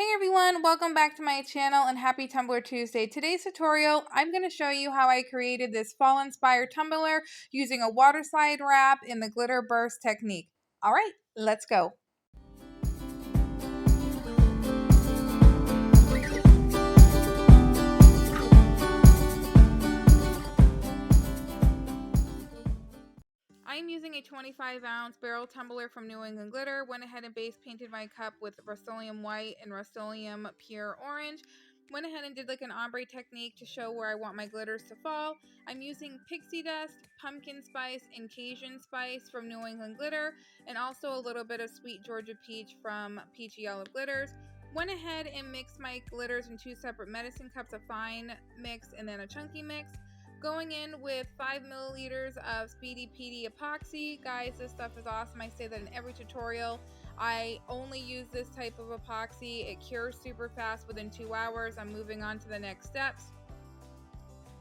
Hey everyone, welcome back to my channel and happy Tumbler Tuesday. Today's tutorial, I'm going to show you how I created this fall inspired tumbler using a water slide wrap in the glitter burst technique. Alright, let's go. I'm using a 25-ounce barrel tumbler from New England Glitter. Went ahead and base painted my cup with Rust-Oleum White and Rust-Oleum Pure Orange. Went ahead and did like an ombre technique to show where I want my glitters to fall. I'm using pixie dust, pumpkin spice, and Cajun spice from New England Glitter, and also a little bit of sweet Georgia peach from Peachy Yellow Glitters. Went ahead and mixed my glitters in two separate medicine cups, a fine mix and then a chunky mix. Going in with 5 milliliters of Speedy Petey Epoxy. Guys, this stuff is awesome. I say that in every tutorial. I only use this type of epoxy. It cures super fast within 2 hours. I'm moving on to the next steps.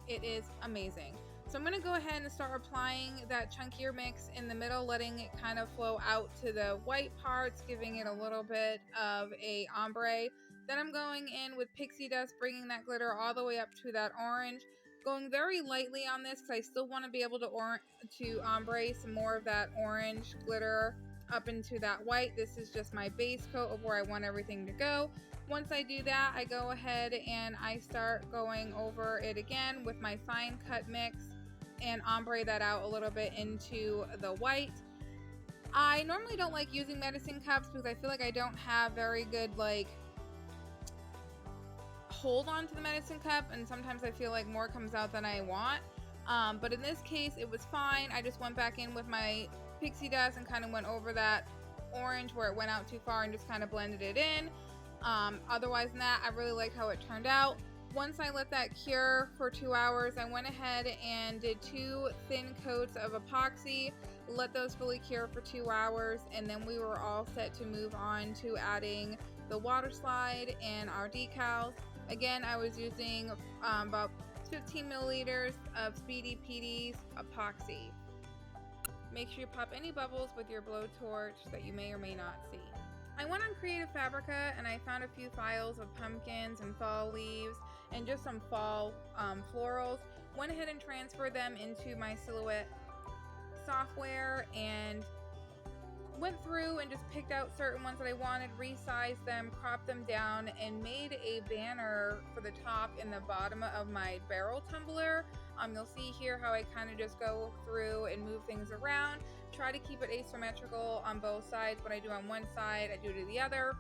It is amazing. So I'm going to go ahead and start applying that chunkier mix in the middle, letting it kind of flow out to the white parts, giving it a little bit of a ombre. Then I'm going in with pixie dust, bringing that glitter all the way up to that orange. Going very lightly on this because I still want to be able to ombre some more of that orange glitter up into that white. This is just my base coat of where I want everything to go. Once I do that, I go ahead and I start going over it again with my fine cut mix and ombre that out a little bit into the white. I normally don't like using medicine cups because I feel like I don't have very good hold on to the medicine cup, and sometimes I feel like more comes out than I want. But in this case, it was fine. I just went back in with my pixie dust and kind of went over that orange where it went out too far and just kind of blended it in. Otherwise than that, I really liked how it turned out. Once I let that cure for 2 hours, I went ahead and did 2 thin coats of epoxy, let those fully cure for 2 hours, and then we were all set to move on to adding the water slide and our decals. Again, I was using about 15 milliliters of Speedy Petey's Epoxy. Make sure you pop any bubbles with your blowtorch that you may or may not see. I went on Creative Fabrica and I found a few files of pumpkins and fall leaves and just some fall florals. Went ahead and transferred them into my Silhouette software and went through and just picked out certain ones that I wanted, resized them, cropped them down, and made a banner for the top and the bottom of my barrel tumbler. You'll see here how I kind of just go through and move things around. Try to keep it asymmetrical on both sides. What I do on one side, I do to the other.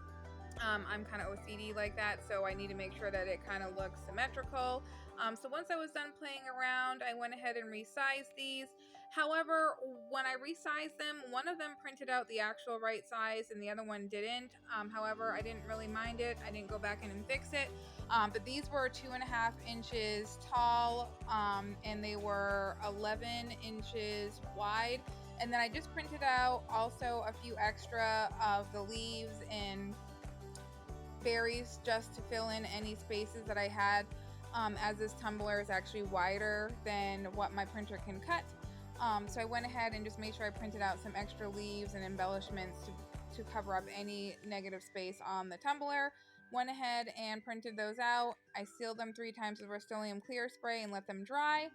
I'm kind of OCD like that, so I need to make sure that it kind of looks symmetrical. So once I was done playing around, I went ahead and resized these. However, when I resized them, one of them printed out the actual right size and the other one didn't. However, I didn't really mind it. I didn't go back in and fix it. But these were 2.5 inches tall, and they were 11 inches wide. And then I just printed out also a few extra of the leaves and berries just to fill in any spaces that I had, as this tumbler is actually wider than what my printer can cut. So I went ahead and just made sure I printed out some extra leaves and embellishments to cover up any negative space on the tumbler. Went ahead and printed those out. I sealed them 3 times with Rust-Oleum clear spray and let them dry.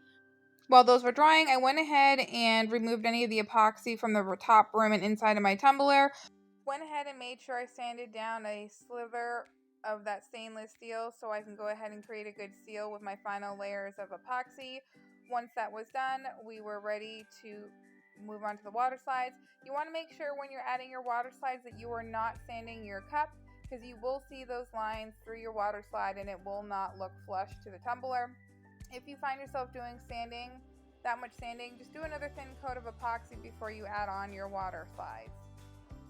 While those were drying, I went ahead and removed any of the epoxy from the top rim and inside of my tumbler. Went ahead and made sure I sanded down a sliver of that stainless steel so I can go ahead and create a good seal with my final layers of epoxy. Once that was done, we were ready to move on to the water slides. You want to make sure when you're adding your water slides that you are not sanding your cup, because you will see those lines through your water slide and it will not look flush to the tumbler. If you find yourself doing that much sanding, just do another thin coat of epoxy before you add on your water slides.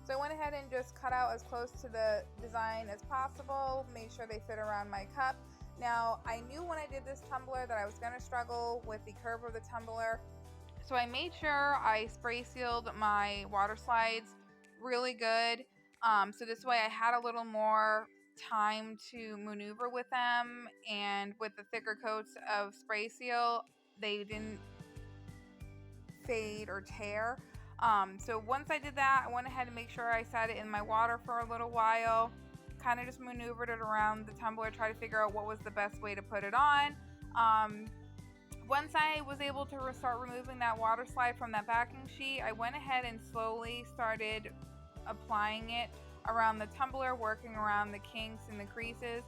So I went ahead and just cut out as close to the design as possible, made sure they fit around my cup. Now, I knew when I did this tumbler that I was going to struggle with the curve of the tumbler, so I made sure I spray sealed my water slides really good. So this way I had a little more time to maneuver with them, and with the thicker coats of spray seal, they didn't fade or tear. So once I did that, I went ahead and make sure I set it in my water for a little while, kind of just maneuvered it around the tumbler, try to figure out what was the best way to put it on. Once I was able to start removing that water slide from that backing sheet, I went ahead and slowly started applying it around the tumbler, working around the kinks and the creases.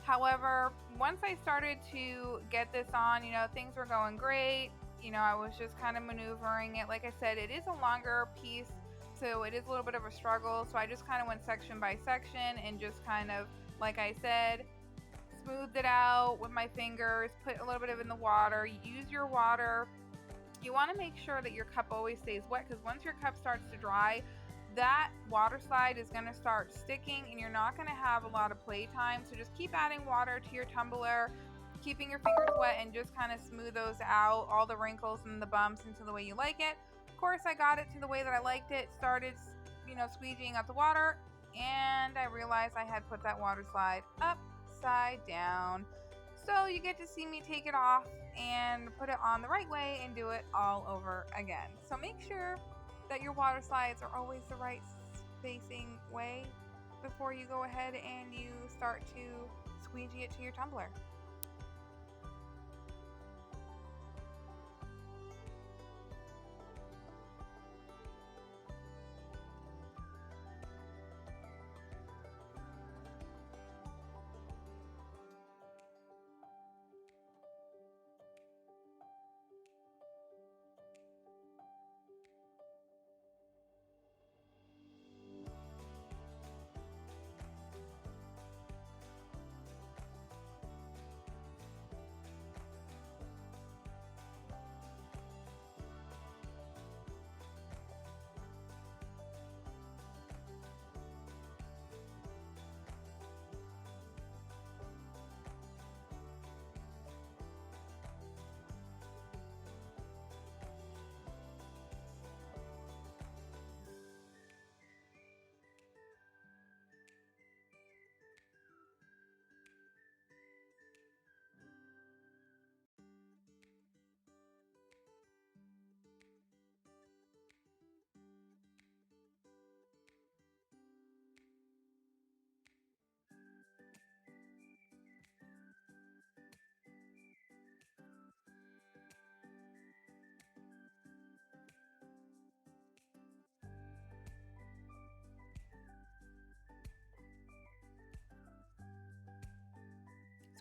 However, once I started to get this on, things were going great. I was just kind of maneuvering it. Like I said, it is a longer piece, so it is a little bit of a struggle. So I just kind of went section by section and just kind of, like I said, smoothed it out with my fingers, put a little bit of it in the water. Use your water. You want to make sure that your cup always stays wet, because once your cup starts to dry, that water slide is going to start sticking and you're not going to have a lot of play time. So just keep adding water to your tumbler, keeping your fingers wet, and just kind of smooth those out, all the wrinkles and the bumps, into the way you like it. Of course, I got it to the way that I liked it, started squeegeeing out the water, and I realized I had put that water slide upside down. So you get to see me take it off and put it on the right way and do it all over again. So make sure that your water slides are always the right facing way before you go ahead and you start to squeegee it to your tumbler.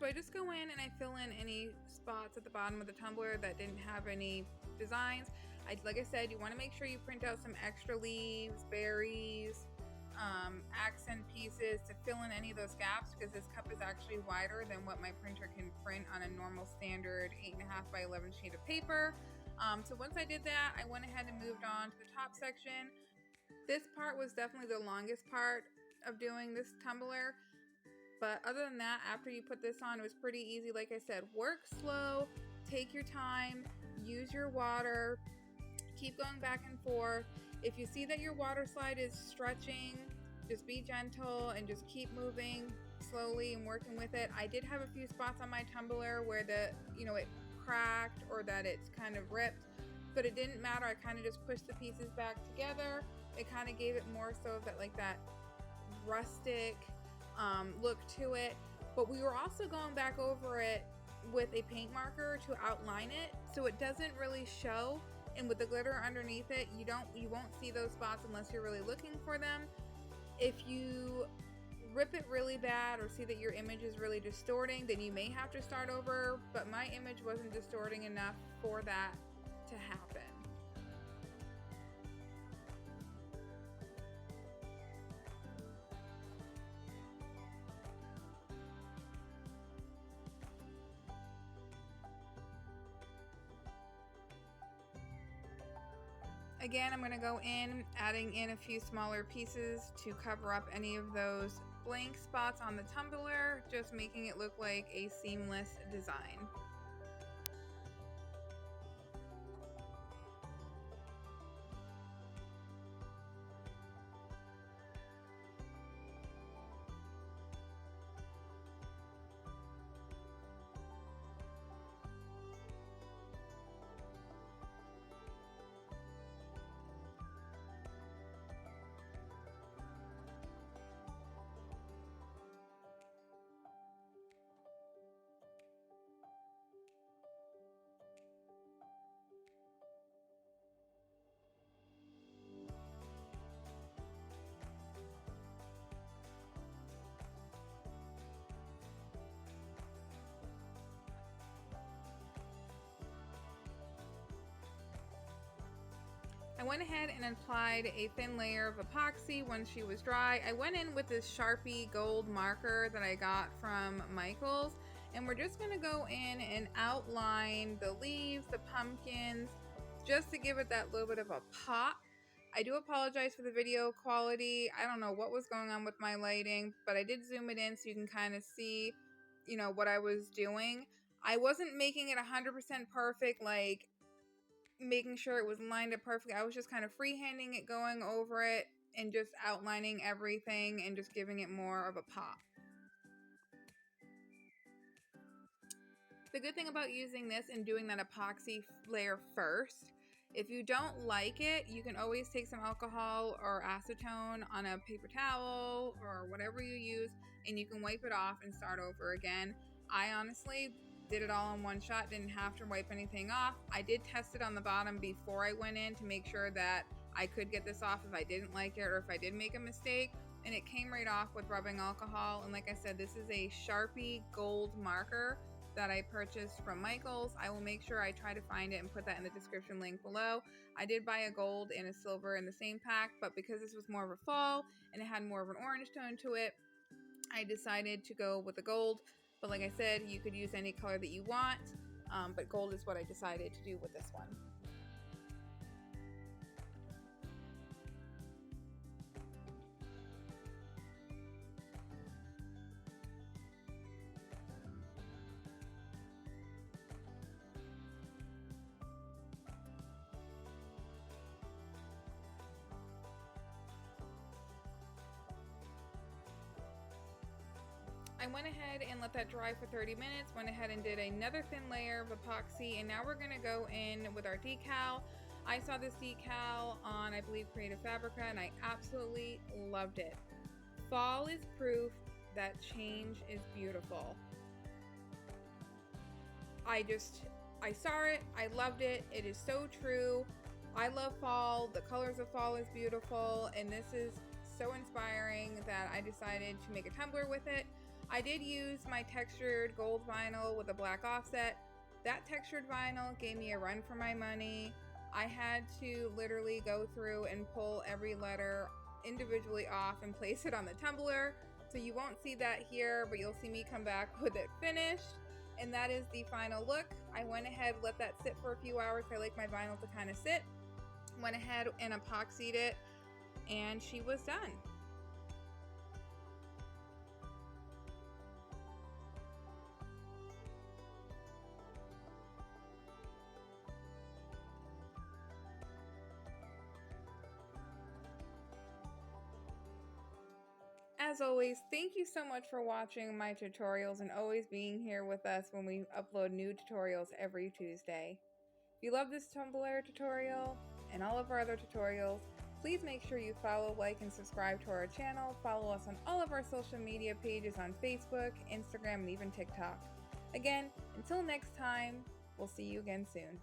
So I just go in and I fill in any spots at the bottom of the tumbler that didn't have any designs. Like I said, you want to make sure you print out some extra leaves, berries, accent pieces to fill in any of those gaps, because this cup is actually wider than what my printer can print on a normal standard 8.5 by 11 sheet of paper. So once I did that, I went ahead and moved on to the top section. This part was definitely the longest part of doing this tumbler. But other than that, after you put this on, it was pretty easy. Like I said, work slow, take your time, use your water, keep going back and forth. If you see that your water slide is stretching, just be gentle and just keep moving slowly and working with it. I did have a few spots on my tumbler where it cracked or that it's kind of ripped, but it didn't matter. I kind of just pushed the pieces back together. It kind of gave it more so of that rustic look to it. But we were also going back over it with a paint marker to outline it so it doesn't really show, and with the glitter underneath it, you won't see those spots unless you're really looking for them. If you rip it really bad or see that your image is really distorting, then you may have to start over, but my image wasn't distorting enough for that to happen. Again, I'm going to go in, adding in a few smaller pieces to cover up any of those blank spots on the tumbler, just making it look like a seamless design. went ahead and applied a thin layer of epoxy once she was dry. I went in with this Sharpie gold marker that I got from Michael's, and we're just going to go in and outline the leaves, the pumpkins, just to give it that little bit of a pop. I do apologize for the video quality. I don't know what was going on with my lighting, but I did zoom it in so you can kind of see, you know, what I was doing. I wasn't making it 100% perfect, like making sure it was lined up perfectly. I was just kind of freehanding it, going over it, and just outlining everything and just giving it more of a pop. The good thing about using this and doing that epoxy layer first, if you don't like it, you can always take some alcohol or acetone on a paper towel or whatever you use, and you can wipe it off and start over again. I honestly did it all in one shot, didn't have to wipe anything off. I did test it on the bottom before I went in to make sure that I could get this off if I didn't like it or if I did make a mistake, and it came right off with rubbing alcohol. And like I said, this is a Sharpie gold marker that I purchased from Michael's. I will make sure I try to find it and put that in the description link below. I did buy a gold and a silver in the same pack, but because this was more of a fall and it had more of an orange tone to it, I decided to go with the gold. But like I said, you could use any color that you want, but gold is what I decided to do with this one. I went ahead and let that dry for 30 minutes, went ahead and did another thin layer of epoxy, and now we're going to go in with our decal. I saw this decal on, I believe, Creative Fabrica, and I absolutely loved it. Fall is proof that change is beautiful. I saw it, I loved it, it is so true. I love fall, the colors of fall is beautiful, and this is so inspiring that I decided to make a tumbler with it. I did use my textured gold vinyl with a black offset. That textured vinyl gave me a run for my money. I had to literally go through and pull every letter individually off and place it on the tumbler. So you won't see that here, but you'll see me come back with it finished. And that is the final look. I went ahead, let that sit for a few hours. I like my vinyl to kind of sit. Went ahead and epoxied it, and she was done. As always, thank you so much for watching my tutorials and always being here with us when we upload new tutorials every Tuesday. If you love this Tumbler tutorial and all of our other tutorials, please make sure you follow, like, and subscribe to our channel. Follow us on all of our social media pages on Facebook, Instagram, and even TikTok. Again, until next time, we'll see you again soon.